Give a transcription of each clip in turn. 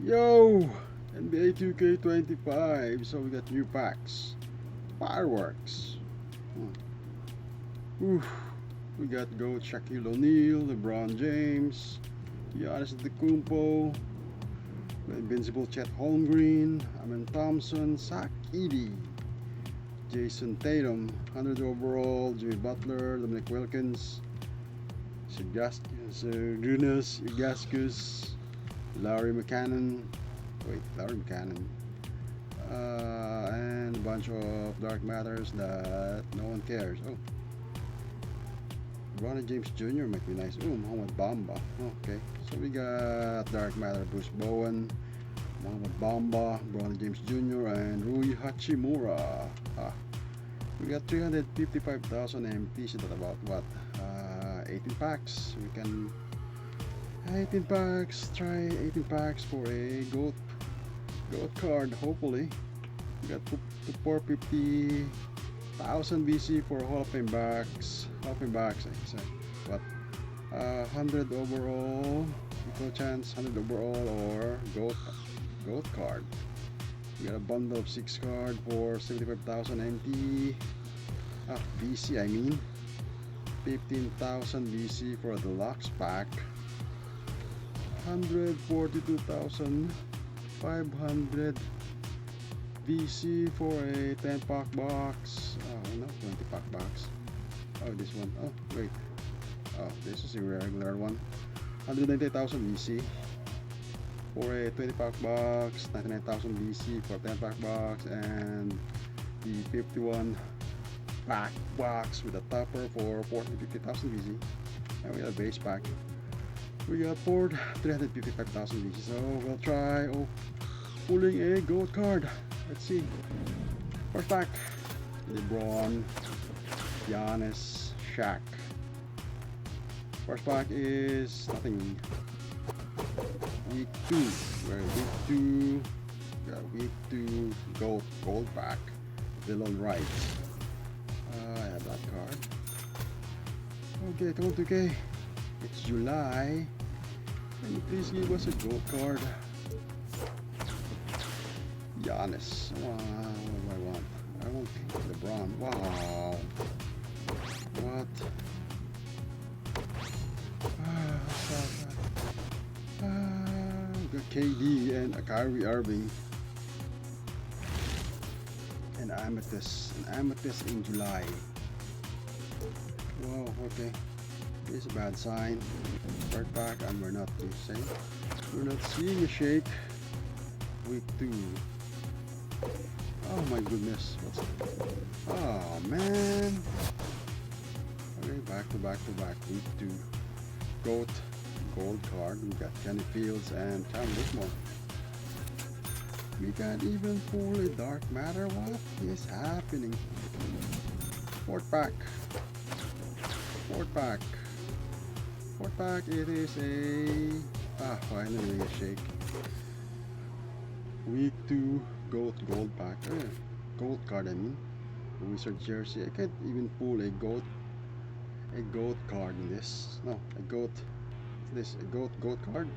Yo! NBA 2K25. So we got new packs. Fireworks. Oof. We got G.O.A.T, Shaquille O'Neal, LeBron James, Giannis Antetokounmpo, Invincible Chet Holmgren, Amen Thompson, Zach Edey, Jason Tatum, 100 overall, Jimmy Butler, Dominic Wilkins, Gunas Igaskus, Larry McCannon, and a bunch of dark matters that no one cares. Oh, Ronnie James Jr. might be nice. Oh, Muhammad Bamba. Okay, so we got dark matter Bruce Bowen, Muhammad Bamba, Ronnie James Jr. and Rui Hachimura. We got 355,000 MPs. That's about what? 18 packs. We can 18 packs. Try 18 packs for a GOAT card. Hopefully, we got 450,000 BC for Hall of Fame backs. What? 100 overall. Equal chance. 100 overall or GOAT card. We got a bundle of 6 card for 75,000 MT. BC I mean. 15,000 BC for the deluxe pack. 142,500 BC for a 10 pack box. Oh no, 20 pack box. Oh, this one. Oh wait. Oh, this is a regular one. 190,000 BC for a 20 pack box. 99,000 BC for a 10 pack box, and the 51 pack box with a topper for 450,000 BC. And we got a base pack. We got 355,000 BC. So we'll try pulling a GOAT card. Let's see. First pack: LeBron, Giannis, Shaq. First pack is nothing. Week 2. We're week 2. Got week 2 gold pack. Dylan Wright. I have that card. Okay, come on 2K. It's July. Can you please give us a GOAT card? Giannis. Wow, what do I want? I want LeBron. Wow. What? Got KD and Kyrie Irving. And Amethyst in July. Wow, okay. This is a bad sign. Third pack, and we're not seeing a shake. Week 2. Oh my goodness. Oh man. Okay, back to back. Week 2. GOAT gold card. We got Kenny Fields and Cam Whitmore. We can't even pull a dark matter. What is happening? Fourth pack. It is finally a shake. Week 2 gold pack. Gold card I mean. Wizard jersey. I can't even pull a goat card in this. No, a goat. What's this? A goat card.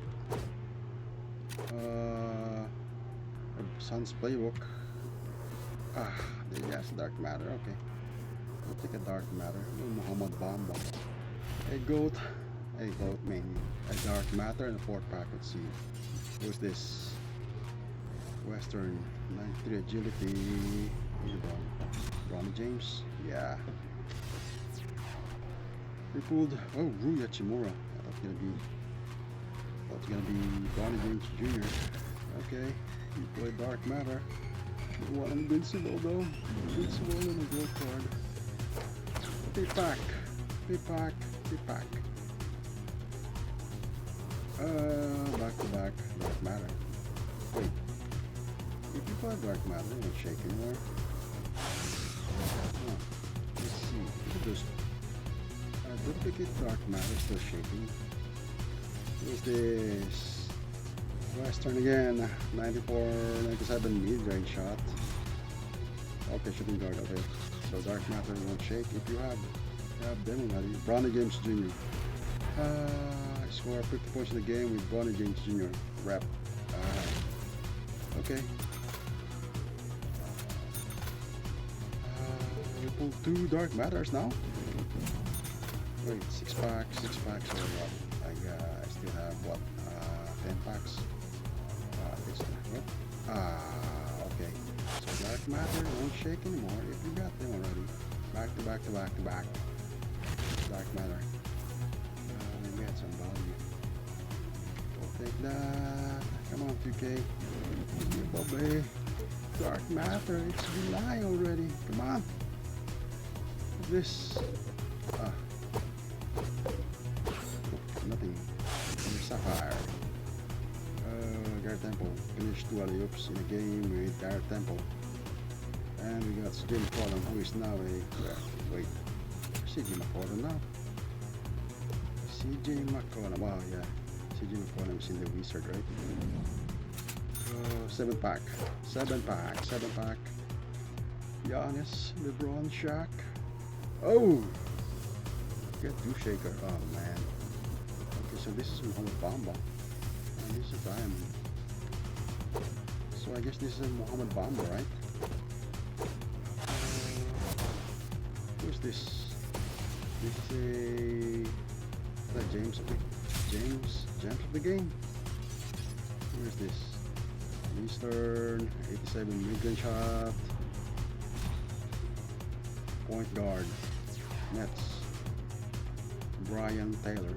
Suns playbook. Yes, dark matter. Okay, we'll take a dark matter. Muhammad Bamba. A goat mainly. A dark matter and a fourth pack. Let's see. Who's this? Western 93 agility. Ronnie James. Yeah. We pulled. Oh, Rui Hachimura. I thought it's gonna be Ronnie James Jr. Okay. We play dark matter. We want invincible though. Invincible and a gold card. Three pack. Back to back. Dark matter. Wait. If you play dark matter, it won't shake anymore. Let's see. Look at this. Duplicate dark matter still shaking. Who's this? Western again. 94-97 mid-range shot. Okay, shooting guard. Okay. So dark matter won't shake. If you have them already. Bronny James Jr. I scored 50 points in the game with Bronny James Jr. Rep. Okay. We pulled 2 dark matters now. Wait, 6 packs or what? I still have what? 10 packs. This one. What? Okay. So dark matter won't shake anymore if you got them already. Back to back to back to back. Dark matter. Maybe add some value. We'll take that. Come on, 2K. Bobby. Dark matter. It's July already. Come on. This. Nothing. Sapphire. Garrett Temple finished 2 alley-oops in a game with Garrett Temple. And we got Jim McCollum, who is now a... wait. CJ McCollum now. CJ McCollum. Wow, yeah. CJ McCollum is in the Wizard, right? 7 pack. Giannis, LeBron, Shaq. Oh! Get 2 shaker. Oh, man. Okay, so this is Mohamed Bamba. And this is a diamond. So I guess this is a Mohamed Bamba, right? Who's this? This is a James of the game. Who is this? Eastern 87 mid-range shot. Point guard. Nets. Brian Taylor.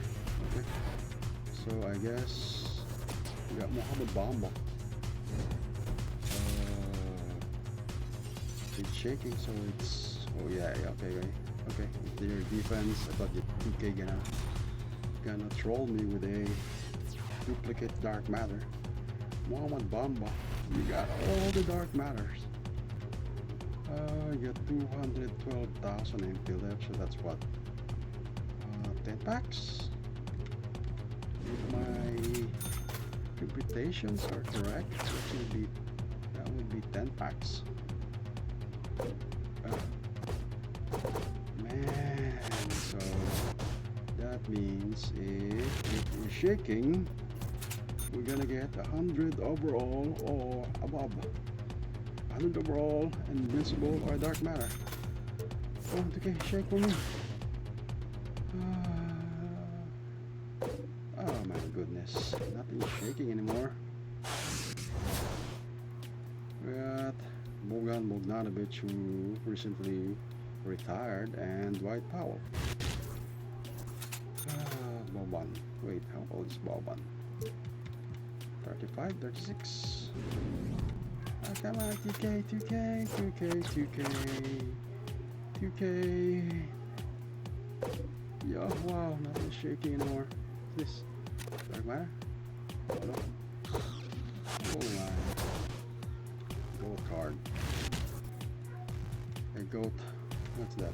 Okay. So I guess we got Mohamed Bamba. It's shaking, so it's... oh yeah, okay. With their defense, I thought the PK gonna troll me with a duplicate dark matter. Mohamed Bamba, you got all the dark matters. You got 212,000 MP left, so that's what? 10 packs? If my computations are correct, that would be 10 packs. Man, so that means if we're shaking, we're gonna get 100 overall or above. 100 overall, invincible or dark matter. Oh, okay, shake for me. Oh my goodness, nothing's shaking anymore. We got Bogan Bogdanovic, who recently retired, and Dwight Powell. Boban. Wait, how old is Boban? 35, 36. Come on, 2K. Yeah, wow, nothing's shaking anymore. This dark matter? Oh no. Oh my. Gold card. A goat. What's that?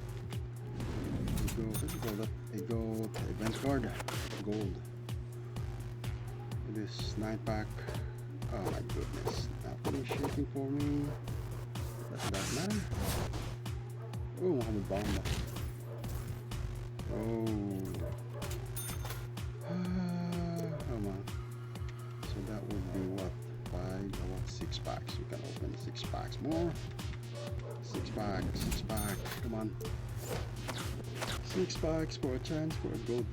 A goat event card. Gold. This 9-pack. Oh my goodness. Nothing is shaking for me. That's dark matter. Oh, Mohamed Bamba. Oh. Come on. So that would be what? 6 packs. You can open 6 packs more. 6 packs. Come on. 6 packs for a chance for a goat.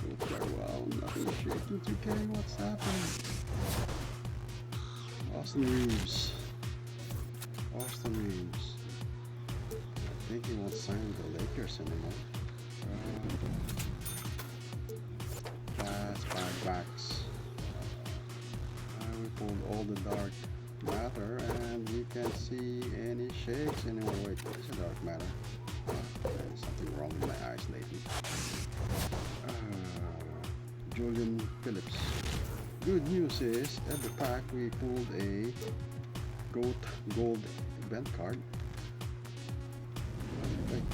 Wow, nothing is shaking. 2K, what's happening? Austin Reeves. I think he won't sign with the Lakers anymore. Last 5 packs. We pulled all the dark matter and we can't see any shakes anymore. Wait, it's a dark matter. There's something wrong with my eyes lately. Julian Phillips. Good news is every pack we pulled a GO.AT gold event card. Wait,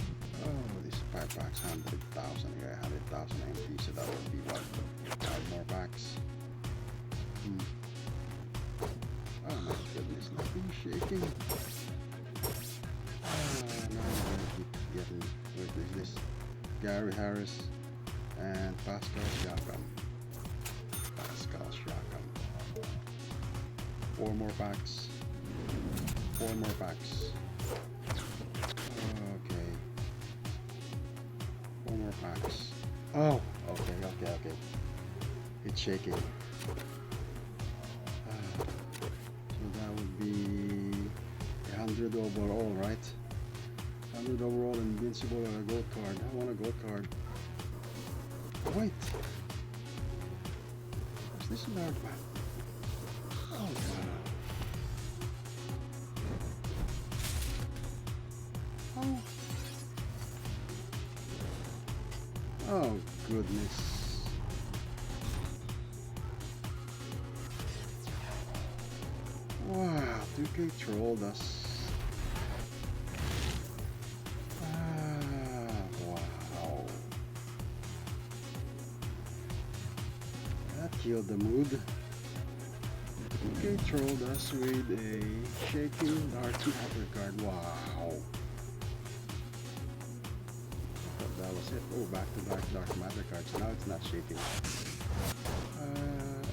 oh, this 5 packs 100,000. Yeah, 100,000 MP, so that would be what? 5 more packs. Oh my goodness, nothing shaking. Now I'm gonna keep getting, wait, is this Gary Harris and Pascal Siakam. 4 more packs. 4 more packs. Okay. 4 more packs. Oh, okay. It's shaking. So that would be 100 overall, right? 100 overall invincible and a gold card. I want a gold card. Wait. Is this a dark map? Oh god. Oh. Oh goodness. Wow, 2K trolled us. Wow. That killed the mood. 2K trolled us with a shaking dark matter card. Wow. I thought that was it. Oh, back to back dark matter cards. Now it's not shaking.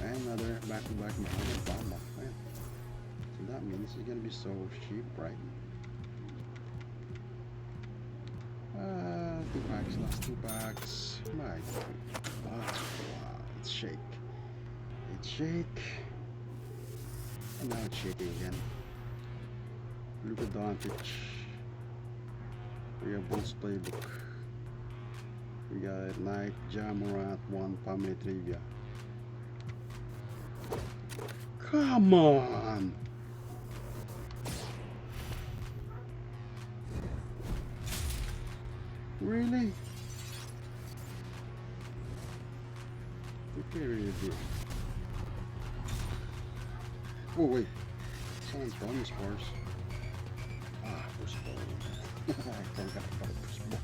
Another back to back Muhammad Bamba. So that means it's gonna be so cheap, right? 2 packs, last 2 packs. My god. Wow, it's shake. It's shake. And now it's shaking again. Look at Doncic. We got Bulls playbook. We got Knight, Jamorant, 1 family trivia. Come on! Really? Okay, really did. Oh wait, someone's throwing spores. First ball. I forgot about first ball.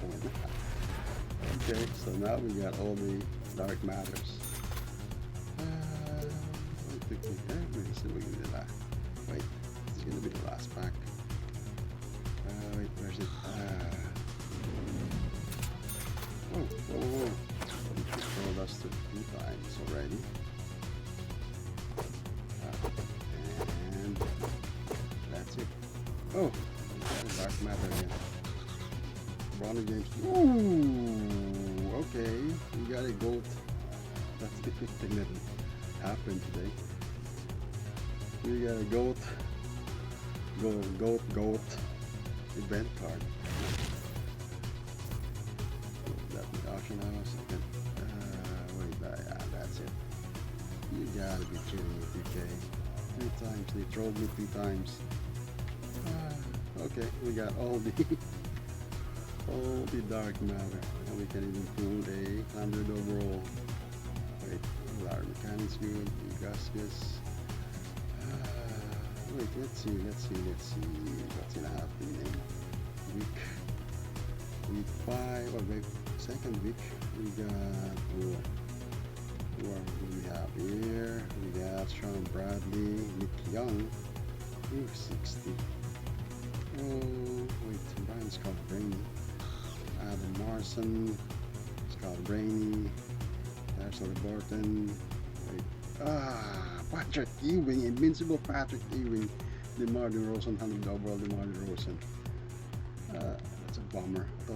Okay, so now we got all the dark matters. Let's see what we can do that. Wait, it's gonna be the last pack. Wait, where's it? Whoa. You controlled us 2 times already. And that's it. Oh, dark matter again. LeBron James. Ooh, okay. We got a gold. That's the thing that happened today. We got a GOAT event card. That the auction house. Okay. That's it. You gotta be kidding me, 2K. 3 times. They trolled me 3 times. Okay, we got all the dark matter. And we can even pull a 100 overall. Wait, our mechanics good. Gaskus. Wait, let's see what's gonna happen in week 5 or maybe 2nd week. We got who we have here? We got Sean Bradley, Nick Young, 60. Oh wait, Brian Scott Brainy, Adam Morrison, Scott Brainy, Ashley Barton. Wait, Patrick Ewing, invincible Patrick Ewing, DeMar DeRozan, 100 overall DeMar DeRozan. That's a bummer. I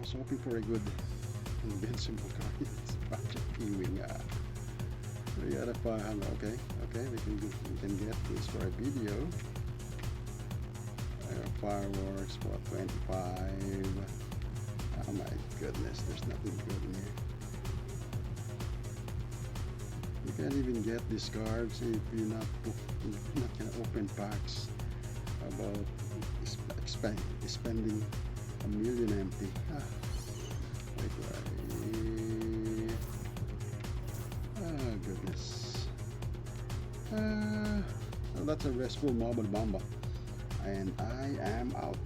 was hoping for a good invincible card. It's Patrick Ewing. We got a 500. Okay, we can get this for a video. Fireworks for 25. Oh my goodness, there's nothing good in here. You can't even get these cards if you're not gonna open packs about spending a million empty. Oh goodness. Well, that's a restful Mobile Bamba, and I am out.